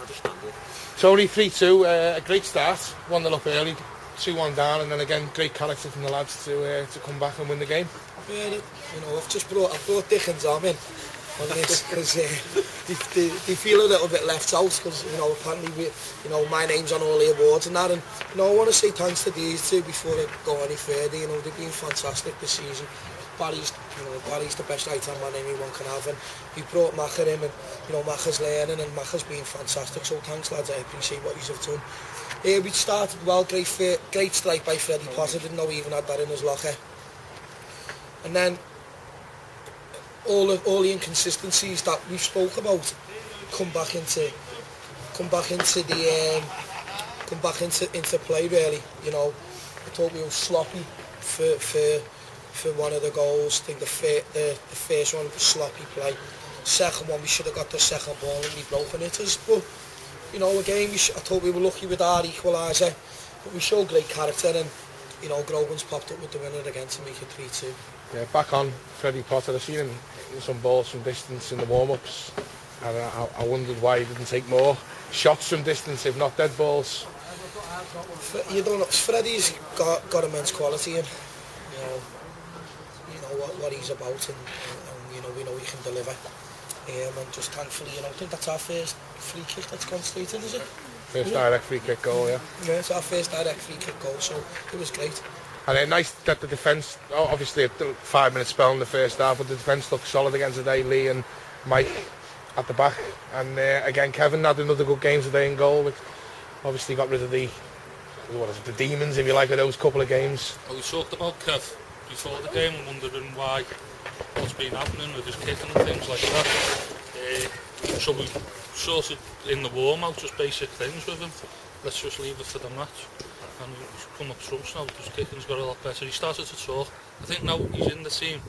understandable. Tony 3-2, a great start, 1-0 up early, 2-1 down, and then again great character from the lads to come back and win the game. Yeah, you know, I've brought Dickens on this because they feel a little bit left out because, you know, apparently my name's on all the awards and that, and you know, I want to say thanks to these two before I go any further. You know, they've been fantastic this season. Barry's the best right-hand man anyone can have, and we brought Macher in, and you know, Macher's learning, and Macher's been fantastic. So thanks, lads. I appreciate what you've done. We started well, great strike by Freddie Potter. Didn't know he even had that in his locker. And then all the inconsistencies that we've spoke about come back into play really. You know, I thought we were sloppy for one of the goals. I think the first one was sloppy play. Second one, we should have got the second ball and we broken it. But you know, again, I thought we were lucky with our equaliser, but we showed great character, and you know, Grogan's popped up with the winner again to make it 3-2. Yeah, back on Freddie Potter, I've seen him in some balls from distance in the warm-ups, and I wondered why he didn't take more shots from distance, if not dead balls. You don't know, Freddie's got immense quality, and you know what he's about, and you know, we know he can deliver. And just thankfully, you know, I think that's our first free kick that's gone straight in, is it? First direct free kick goal, yeah. Yeah, it's our first direct free kick goal, so it was great. And it's nice that the defence, obviously a 5-minute spell in the first half, but the defence looked solid again today. Lee and Mike at the back, and again Kevin had another good game today in goal. Obviously got rid of the demons, if you like, of those couple of games. Well, we talked about Kev before the game and wondering what's been happening with his kicking and things like that. So we sorted in the warm-out just basic things with him. Let's just leave it for the match. And he's come up trumps now. His kicking's got a lot better. He started to talk. I think now he's in the team.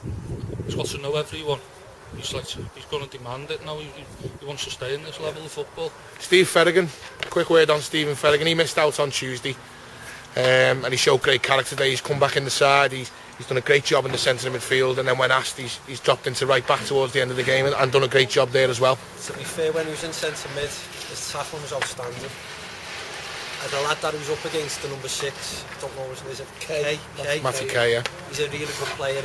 He's got to know everyone. He's going to demand it now. He wants to stay in this level of football. Steve Ferrigan, quick word on Stephen Ferrigan. He missed out on Tuesday, and he showed great character today. He's come back in the side. He's done a great job in the centre of midfield, and then when asked, he's dropped into right back towards the end of the game and done a great job there as well. To be fair, when he was in centre mid, his tackling was outstanding. The lad that he was up against, the number 6, I don't know, is it K? Matty K, yeah. He's a really good player,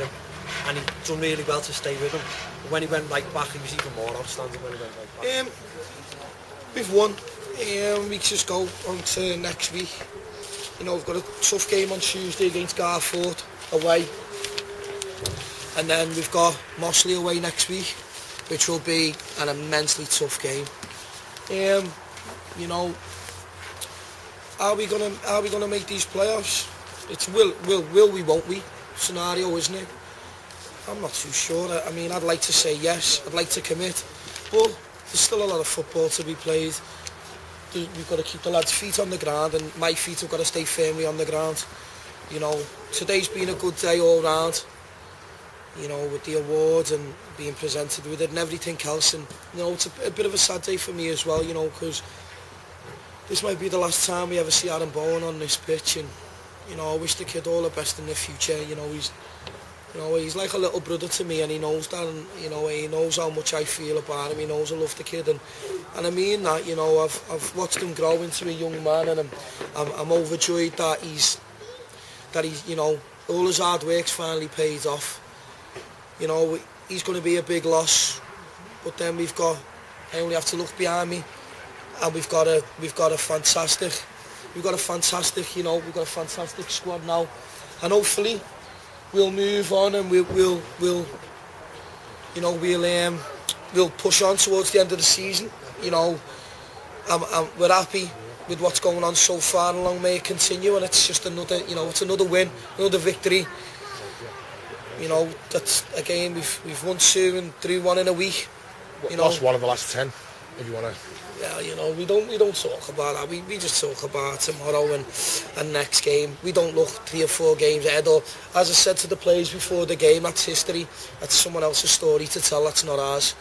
and he done really well to stay with him. But when he went right back, he was even more outstanding when he went right back. We've won. We just go on to next week. You know, we've got a tough game on Tuesday against Garford away, and then we've got Mossley away next week, which will be an immensely tough game. You know, are we gonna make these playoffs? It's will we, won't we scenario, isn't it? I'm not too sure. I mean, I'd like to say yes. I'd like to commit, but there's still a lot of football to be played. We've got to keep the lads' feet on the ground, and my feet have got to stay firmly on the ground. You know, today's been a good day all round. You know, with the awards and being presented with it and everything else, and you know, it's a bit of a sad day for me as well. You know, because this might be the last time we ever see Aaron Bowen on this pitch, and you know, I wish the kid all the best in the future. You know, he's like a little brother to me, and he knows that, and you know, he knows how much I feel about him. He knows I love the kid, and I mean that. You know, I've watched him grow into a young man, and I'm overjoyed that he's you know, all his hard work's finally paid off. You know, he's going to be a big loss, but then I only have to look behind me, and we've got a fantastic squad now, and hopefully we'll move on, and we'll push on towards the end of the season. You know, we're happy with what's going on so far, and long may it continue, and it's just another win, another victory. You know, that's again, we've won 2 and 3-1 in a week. You know, lost 1 of the last 10, if you want to. Yeah, you know, we don't talk about that. We just talk about tomorrow and next game. We don't look 3 or 4 games ahead. Or as I said to the players before the game, that's history. That's someone else's story to tell. That's not ours.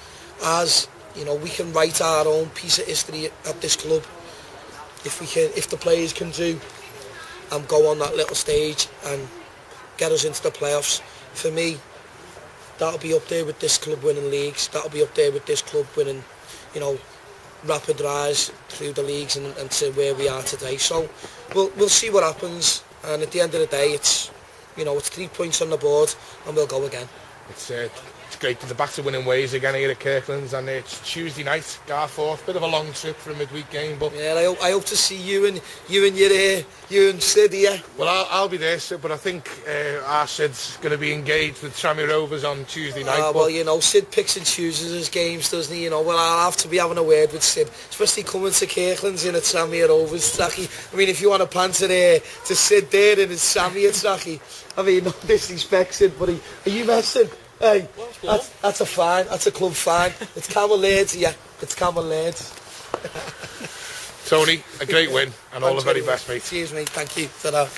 As you know, we can write our own piece of history at this club if the players can do and go on that little stage and get us into the playoffs. For me, that'll be up there with this club winning leagues. That'll be up there with this club winning, you know, rapid rise through the leagues and to where we are today. So we'll see what happens, and at the end of the day, it's 3 points on the board, and we'll go again. It's great to be back to winning ways again here at Kirkland's, and it's Tuesday night, Garforth. Bit of a long trip for a midweek game, but yeah, I hope to see you and Sid here. Well, I'll be there, Sid, but I think our Sid's going to be engaged with Tranmere Rovers on Tuesday night. Well, Sid picks and chooses his games, doesn't he? Well, I'll have to be having a word with Sid, especially coming to Kirkland's in a Tranmere Rovers trackie. I mean, if you want to panter there to Sid there in his Tranmere trackie, I mean, no disrespect, Sid, but are you messing? Hey, that's a fine. That's a club fine. It's Cammell Laird's, yeah. It's Cammell Laird's. Tony, a great win, and all the very best, mate. Cheers, mate. Thank you. Ta-da.